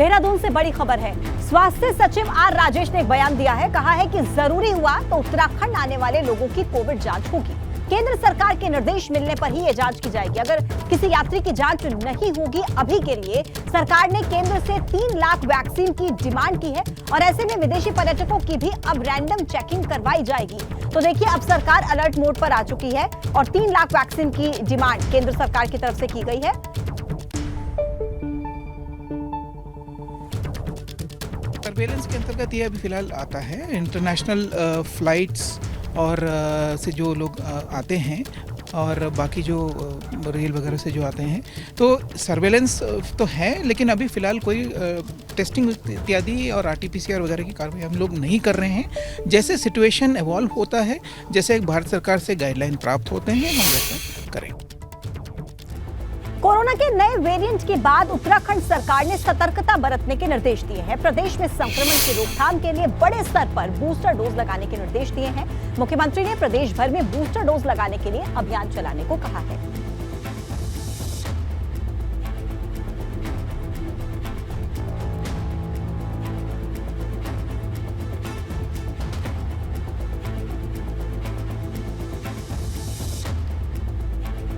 देहरादून से बड़ी खबर है। स्वास्थ्य सचिव आर राजेश ने एक बयान दिया है। कहा है कि जरूरी हुआ तो उत्तराखंड आने वाले लोगों की कोविड जांच होगी। केंद्र सरकार के निर्देश मिलने पर ही ये जांच की जाएगी। अगर किसी यात्री की जांच नहीं होगी अभी के लिए, सरकार ने केंद्र से 3 लाख वैक्सीन की डिमांड की है और ऐसे में विदेशी पर्यटकों की भी अब रैंडम चेकिंग करवाई जाएगी। तो देखिए, अब सरकार अलर्ट मोड पर आ चुकी है और 3 लाख वैक्सीन की डिमांड केंद्र सरकार की तरफ से की गई है। सर्वेलेंस के अंतर्गत ये अभी फिलहाल आता है। इंटरनेशनल फ्लाइट्स और से जो लोग आते हैं और बाकी जो रेल वगैरह से जो आते हैं, तो सर्वेलेंस तो है, लेकिन अभी फ़िलहाल कोई टेस्टिंग इत्यादि और RT-PCR वगैरह की कार्रवाई हम लोग नहीं कर रहे हैं। जैसे सिचुएशन इवॉल्व होता है, जैसे भारत सरकार से गाइडलाइन प्राप्त होते हैं, हम वैसा करेंगे। कोरोना के नए वेरिएंट के बाद उत्तराखंड सरकार ने सतर्कता बरतने के निर्देश दिए हैं। प्रदेश में संक्रमण की रोकथाम के लिए बड़े स्तर पर बूस्टर डोज लगाने के निर्देश दिए हैं। मुख्यमंत्री ने प्रदेश भर में बूस्टर डोज लगाने के लिए अभियान चलाने को कहा है।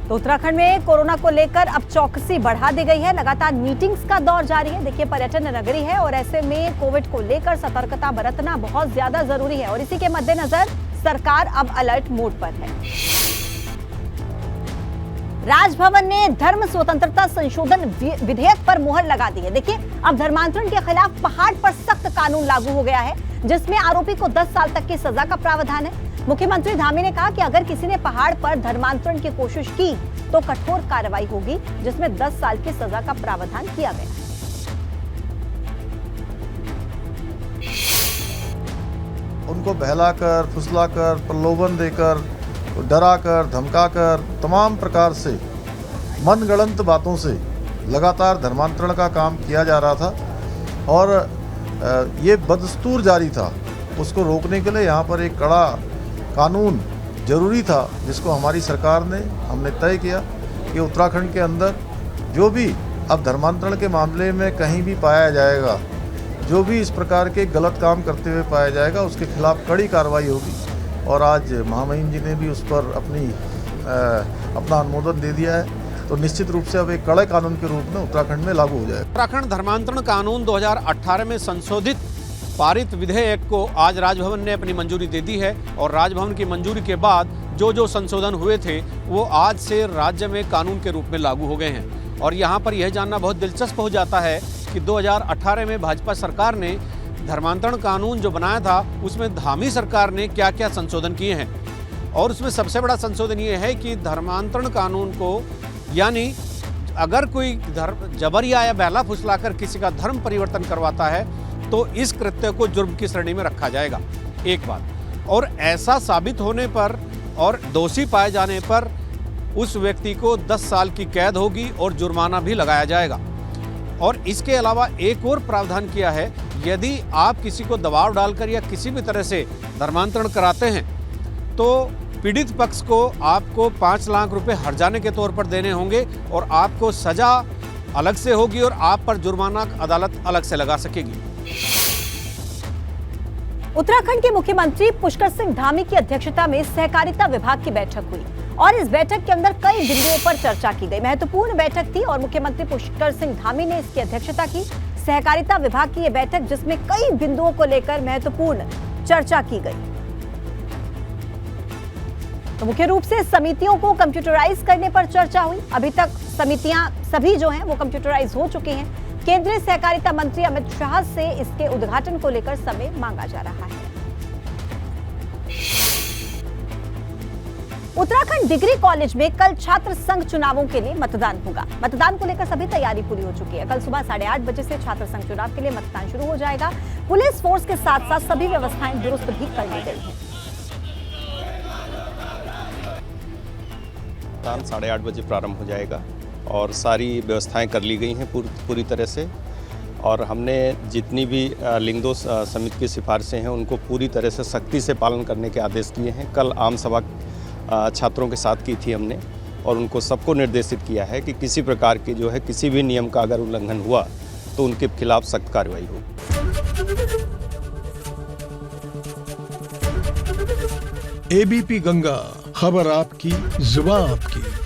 तो उत्तराखंड में कोरोना को लेकर अब चौकसी बढ़ा दी गई है। लगातार मीटिंग्स का दौर जारी है। देखिए, पर्यटन नगरी है और ऐसे में कोविड को लेकर सतर्कता बरतना बहुत ज्यादा जरूरी है और इसी के मद्देनजर सरकार अब अलर्ट मोड पर है। राजभवन ने धर्म स्वतंत्रता संशोधन विधेयक पर मुहर लगा दी है। देखिए, अब धर्मांतरण के खिलाफ पहाड़ पर सख्त कानून लागू हो गया है, जिसमें आरोपी को 10 साल तक की सजा का प्रावधान है। मुख्यमंत्री धामी ने कहा कि अगर किसी ने पहाड़ पर धर्मांतरण की कोशिश की तो कठोर कार्रवाई होगी, जिसमें 10 साल की सजा का प्रावधान किया गया है। उनको बहलाकर, फुसलाकर, प्रलोभन देकर, डराकर, धमकाकर, तमाम प्रकार से मनगढ़ंत बातों से लगातार धर्मांतरण का काम किया जा रहा था और ये बदस्तूर जारी था। उसको रोकने के लिए यहाँ पर एक कड़ा कानून जरूरी था, जिसको हमारी सरकार ने हमने तय किया कि उत्तराखंड के अंदर जो भी अब धर्मांतरण के मामले में कहीं भी पाया जाएगा, जो भी इस प्रकार के गलत काम करते हुए पाया जाएगा, उसके खिलाफ कड़ी कार्रवाई होगी। और आज महामहिम जी ने भी उस पर अपना अनुमोदन दे दिया है, तो निश्चित रूप से अब एक कड़े कानून के रूप में उत्तराखंड में लागू हो जाएगा। उत्तराखंड धर्मांतरण कानून 2018 में संशोधित पारित विधेयक को आज राजभवन ने अपनी मंजूरी दे दी है और राजभवन की मंजूरी के बाद जो संशोधन हुए थे वो आज से राज्य में कानून के रूप में लागू हो गए हैं। और यहाँ पर यह जानना बहुत दिलचस्प हो जाता है कि 2018 में भाजपा सरकार ने धर्मांतरण कानून जो बनाया था, उसमें धामी सरकार ने क्या क्या संशोधन किए हैं। और उसमें सबसे बड़ा संशोधन ये है कि धर्मांतरण कानून को, यानी अगर कोई जबरिया या बहला फुसलाकर किसी का धर्म परिवर्तन करवाता है तो इस कृत्य को जुर्म की श्रेणी में रखा जाएगा, एक बात। और ऐसा साबित होने पर और दोषी पाए जाने पर उस व्यक्ति को 10 साल की कैद होगी और जुर्माना भी लगाया जाएगा। और इसके अलावा एक और प्रावधान किया है, यदि आप किसी को दबाव डालकर या किसी भी तरह से धर्मांतरण कराते हैं तो पीड़ित पक्ष को आपको 5 लाख रुपए हर्जाने के तौर पर देने होंगे और आपको सजा अलग से होगी और आप पर जुर्माना अदालत अलग से लगा सकेगी। उत्तराखंड के मुख्यमंत्री पुष्कर सिंह धामी की अध्यक्षता में सहकारिता विभाग की बैठक हुई और इस बैठक के अंदर कई बिंदुओं पर चर्चा की गई। महत्वपूर्ण बैठक थी और मुख्यमंत्री पुष्कर सिंह धामी ने इसकी अध्यक्षता की। सहकारिता विभाग की यह बैठक, जिसमें कई बिंदुओं को लेकर महत्वपूर्ण चर्चा की गई। तो मुख्य रूप से समितियों को कंप्यूटराइज करने पर चर्चा हुई। अभी तक समितियां सभी जो हैं वो कंप्यूटराइज हो चुकी हैं। केंद्रीय सहकारिता मंत्री अमित शाह से इसके उद्घाटन को लेकर समय मांगा जा रहा है। उत्तराखंड डिग्री कॉलेज में कल छात्र संघ चुनावों के लिए मतदान होगा। मतदान को लेकर सभी तैयारी पूरी हो चुकी है। कल सुबह 8:30 बजे से छात्र संघ चुनाव के लिए मतदान शुरू हो जाएगा। पुलिस फोर्स के साथ साथ सभी व्यवस्थाएं दुरुस्त भी कर ली गई हैं। मतदान 8:30 बजे प्रारंभ हो जाएगा और सारी व्यवस्थाएं कर ली गई हैं पूरी तरह से। और हमने जितनी भी लिंगदोष समिति की सिफारिशें हैं उनको पूरी तरह से सख्ती से पालन करने के आदेश किए हैं। कल आम सभा छात्रों के साथ की थी हमने और उनको सबको निर्देशित किया है कि किसी प्रकार की जो है किसी भी नियम का अगर उल्लंघन हुआ तो उनके खिलाफ सख्त कार्रवाई होगी। एबीपी गंगा, खबर आपकी, जुबान आपकी।